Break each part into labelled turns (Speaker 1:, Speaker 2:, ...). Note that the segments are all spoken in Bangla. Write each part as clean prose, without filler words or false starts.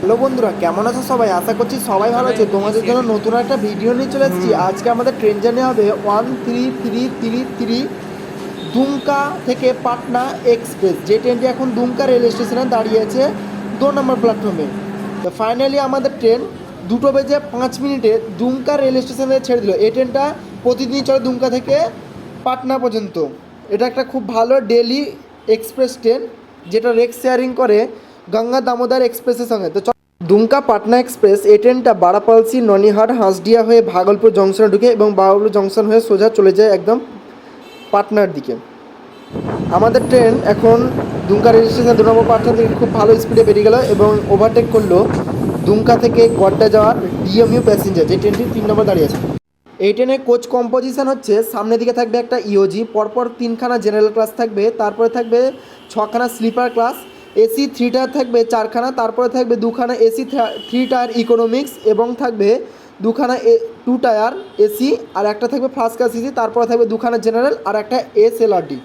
Speaker 1: হ্যালো বন্ধুরা, কেমন আছো সবাই? আশা করছি সবাই ভালো আছে। তোমাদের জন্য নতুন একটা ভিডিও নিয়ে চলে এসেছি। আজকে আমাদের ট্রেন জার্নি হবে 1333 দুমকা থেকে পাটনা এক্সপ্রেস, যে ট্রেনটি এখন দুমকা রেল স্টেশনে দাঁড়িয়ে আছে 2 নম্বর প্ল্যাটফর্মে। তো ফাইনালি আমাদের ট্রেন 2:05 দুমকা রেল স্টেশনে ছেড়ে দিল। এই ট্রেনটা প্রতিদিনই চলে দুমকা থেকে পাটনা পর্যন্ত। এটা একটা খুব ভালো ডেলি এক্সপ্রেস ট্রেন, যেটা রেক শেয়ারিং করে গঙ্গা দামোদর এক্সপ্রেসের সঙ্গে। তো দুমকা পাটনা এক্সপ্রেস এই ট্রেনটা বারাপালসি, ননিহাট, হাঁসডিয়া হয়ে ভাগলপুর জংশনে ঢুকে এবং ভাগলপুর জংশন হয়ে সোজা চলে যায় একদম পাটনার দিকে। আমাদের ট্রেন এখন দুমকা রেল স্টেশন 2 নম্বর প্ল্যাটফর্ম থেকে খুব ভালো স্পিডে বেরিয়ে গেল এবং ওভারটেক করলো দুমকা থেকে গড্ডা যাওয়ার ডিএমইউ প্যাসেঞ্জার, যে ট্রেনটি 3 নম্বর দাঁড়িয়ে আছে। এই ট্রেনের কোচ কম্পোজিশন হচ্ছে, সামনের দিকে থাকবে একটা ইওজি, পরপর 3খানা জেনারেল ক্লাস থাকবে, তারপরে থাকবে 6খানা স্লিপার ক্লাস, এসি 3 টায়ার থাকবে 4খানা, তারপরে থাকবে 2খানা এসি 3 টায়ার ইকোনমিক্স এবং থাকবে 2খানা 2 টায়ার এসি, আর একটা থাকবে ফার্স্ট ক্লাস এসি, তারপরে থাকবে 2খানা জেনারেল আর একটা এসএলআরডি।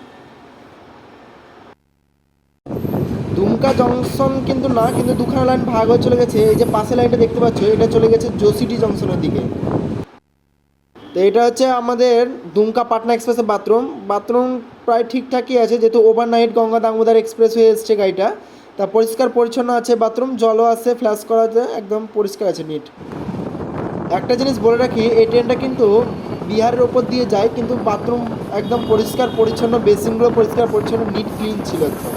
Speaker 1: দুমকা জংশন কিন্তু না, কিন্তু 2খানা লাইন ভাগ হয়ে চলে গেছে। এই যে পাশে লাইনটা দেখতে পাচ্ছ, এটা চলে গেছে জোসিডি জংশনের দিকে। তো এটা হচ্ছে আমাদের দুমকা পাটনা এক্সপ্রেসের বাথরুম। বাথরুম প্রায় ঠিকঠাকই আছে, যেহেতু ওভারনাইট গঙ্গা দামোদর এক্সপ্রেস হয়ে এসছে গাড়িটা। তা পরিষ্কার পরিচ্ছন্ন আছে বাথরুম, জলও আছে, ফ্ল্যাশ করা আছে, একদম পরিষ্কার আছে, নিট। একটা জিনিস বলে রাখি, এই ট্রেনটা কিন্তু বিহারের ওপর দিয়ে যায়, কিন্তু বাথরুম একদম পরিষ্কার পরিচ্ছন্ন, বেসিনগুলো পরিষ্কার পরিচ্ছন্ন, নিট ক্লিন ছিল একদম।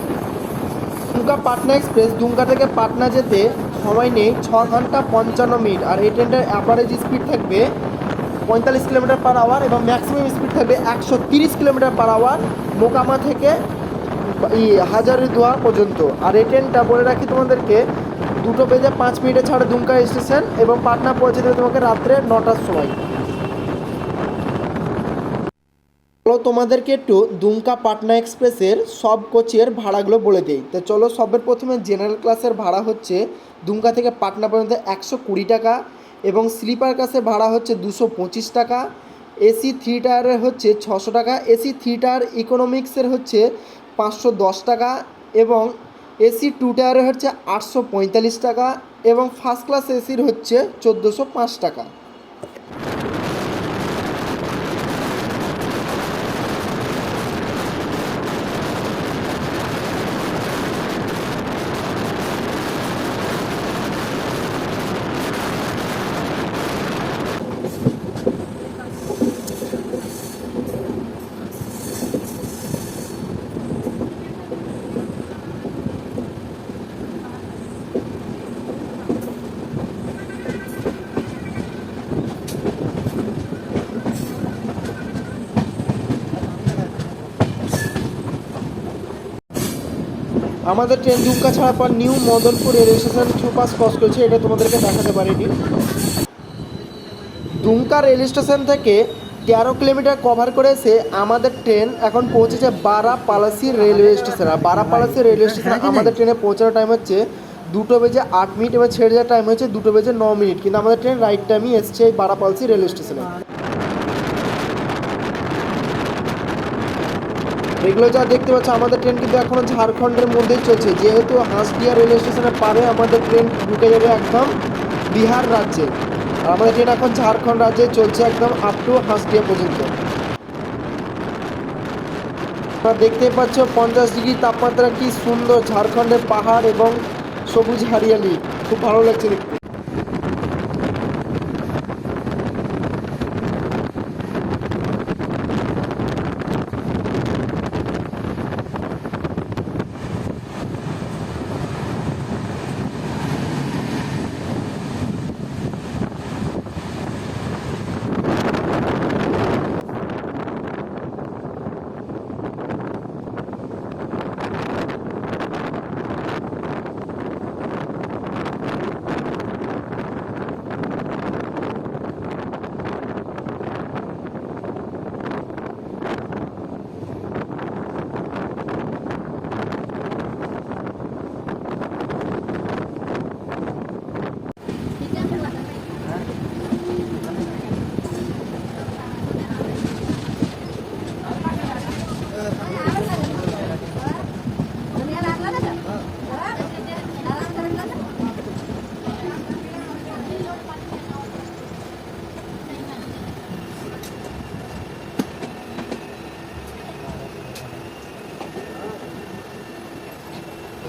Speaker 1: দুমকা পাটনা এক্সপ্রেস দুমকা থেকে পাটনা যেতে সময় নেই 6 ঘন্টা 55 মিনিট, আর এই ট্রেনটার অ্যাভারেজ স্পিড থাকবে 45 কিলোমিটার পার আওয়ার এবং ম্যাক্সিমাম স্পিড থাকবে 130 কিলোমিটার পার আওয়ার মোকামা থেকে হাজারিদুয়ার পর্যন্ত। আর এই ট্রেনটা বলে রাখি তোমাদেরকে 2:05 ছাড়ে দুমকা স্টেশন এবং পাটনা পৌঁছে দেবে তোমাকে রাত্রে 9টার সময়। চলো তোমাদেরকে একটু দুমকা পাটনা এক্সপ্রেসের সব কোচের ভাড়াগুলো বলে দিই। তো চলো, সবের প্রথমে জেনারেল ক্লাসের ভাড়া হচ্ছে দুমকা থেকে পাটনা পর্যন্ত 120 টাকা এবং স্লিপার ক্লাসের ভাড়া হচ্ছে 225 টাকা, এসি 3 টায়ারের হচ্ছে 600 টাকা, এসি 3 টায়ার ইকোনমিক্সের হচ্ছে 510 টাকা এবং এসি 2 টায়ারের হচ্ছে 845 টাকা এবং ফার্স্ট ক্লাস এসির হচ্ছে 1405 টাকা। আমাদের ট্রেন দুমকা ছাড়ার পর new Madanpur rail station super cross করেছে, এটা তোমাদেরকে দেখাতে পারিনি। দুমকা রেল স্টেশন থেকে 13 কিলোমিটার কভার করেছে আমাদের ট্রেন এখন পৌঁছেছে বারাপালাসি রেলওয়ে স্টেশন। আর বারাপালাসি রেলওয়ে স্টেশনে আমাদের ট্রেনে পৌঁছানোর টাইম হচ্ছে 2:08 এবং ছেড়ে যাওয়ার টাইম হচ্ছে 2:09, কিন্তু আমাদের ট্রেন রাইট টাইমই এসছে এই বারাপালসি রেলওয়ে স্টেশনে। এগুলো যা দেখতে পাচ্ছ, আমাদের ট্রেন কিন্তু এখনও ঝাড়খণ্ডের মধ্যেই চলছে, যেহেতু হাঁসডিয়া রেলওয়ে স্টেশনের পারে আমাদের ট্রেন ঢুকে যাবে একদম বিহার রাজ্যে। আর আমাদের ট্রেন এখন ঝাড়খণ্ড রাজ্যে চলছে একদম আপ টু হাঁসডিয়া পর্যন্ত। তোমরা দেখতেই পাচ্ছ 50 ডিগ্রি তাপমাত্রা, কি সুন্দর ঝাড়খণ্ডের পাহাড় এবং সবুজ হারিয়ালি, খুব ভালো লাগছে দেখতে।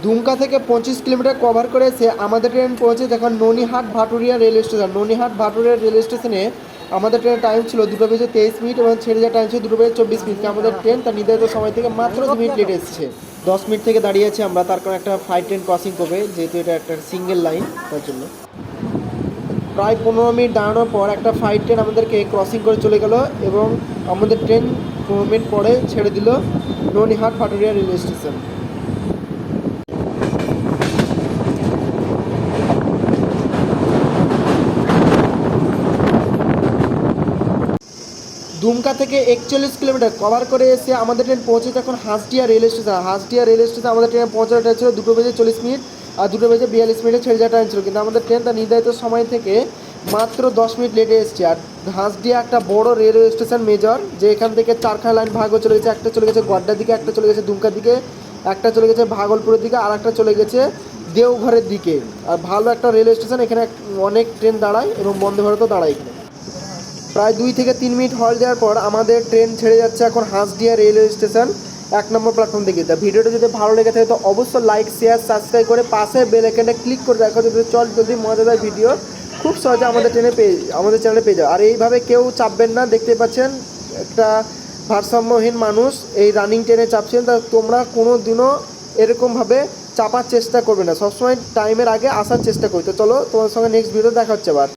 Speaker 1: দুমকা থেকে 25 কিলোমিটার কভার করে এসে আমাদের ট্রেন পৌঁছে যখন ননিহাট ভাটুরিয়া রেল স্টেশন। ননিহাট ভাটুরিয়া রেল স্টেশনে আমাদের ট্রেনের টাইম ছিল 2:23 এবং ছেড়ে যাওয়ার টাইম ছিল 2:24 আমাদের ট্রেন তার নির্ধারিত সময় থেকে মাত্র 2 মিনিট লেট এসেছে। 10 মিনিট থেকে দাঁড়িয়ে আছি আমরা, তার কারণ একটা ফ্লাইট ট্রেন ক্রসিং করবে, যেহেতু এটা একটা সিঙ্গেল লাইন, তার জন্য প্রায় 15 মিনিট দাঁড়ানোর পর একটা ফ্লাইট ট্রেন আমাদেরকে ক্রসিং করে চলে গেল এবং আমাদের ট্রেন 15 মিনিট পরে ছেড়ে দিল ননিহাট ভাটুরিয়া রেল স্টেশন। দুমকা থেকে 41 কিলোমিটার কভার করে এসে আমাদের ট্রেন পৌঁছে যখন হাঁসডিয়া রেল স্টেশন। হাঁসডিয়া রেল স্টেশন আমাদের ট্রেন পৌঁছানোর টাইম ছিল 2:40 আর 2:42 ছেড়ে যাওয়ার টাইম ছিল, কিন্তু আমাদের ট্রেন তার নির্ধারিত সময় থেকে মাত্র 10 মিনিট লেটে এসছে। আর হাঁসডিয়া একটা বড় রেলওয়ে স্টেশন মেজর, যে এখান থেকে 4খানা লাইন ভাগ হয়ে চলে গেছে। একটা চলে গেছে গড্ডার দিকে, একটা চলে গেছে দুমকার দিকে, একটা চলে গেছে ভাগলপুরের দিকে, আর একটা চলে গেছে দেওঘরের দিকে। আর ভালো একটা রেলওয়ে স্টেশন, এখানে অনেক ট্রেন দাঁড়ায় এবং বন্দে ভারতও দাঁড়ায় এখানে। প্রায় 2 থেকে 3 মিনিট হল্ট দেওয়ার পর আমাদের ট্রেন ছেড়ে যাচ্ছে এখন হাঁসডিয়া রেলওয়ে স্টেশন 1 নম্বর প্ল্যাটফর্ম থেকে। তা ভিডিওটা যদি ভালো লেগে থাকে তো অবশ্যই লাইক, শেয়ার, সাবস্ক্রাইব করে পাশে বেল আইকনটা ক্লিক করে রাখো, যদি জলদি মজাদার ভিডিও খুব সহজে আমাদের চ্যানেলে পেয়ে যাও। আর এইভাবে কেউ চাপবেন না, দেখতে পাচ্ছেন একটা ভারসাম্যহীন মানুষ এই রানিং ট্রেনে চাপছেন, তা তোমরা কোনো দিনও এরকমভাবে চাপার চেষ্টা করবে না, সবসময় টাইমের আগে আসার চেষ্টা করি। তো চলো, তোমার সঙ্গে নেক্সট ভিডিও দেখা হচ্ছে আবার।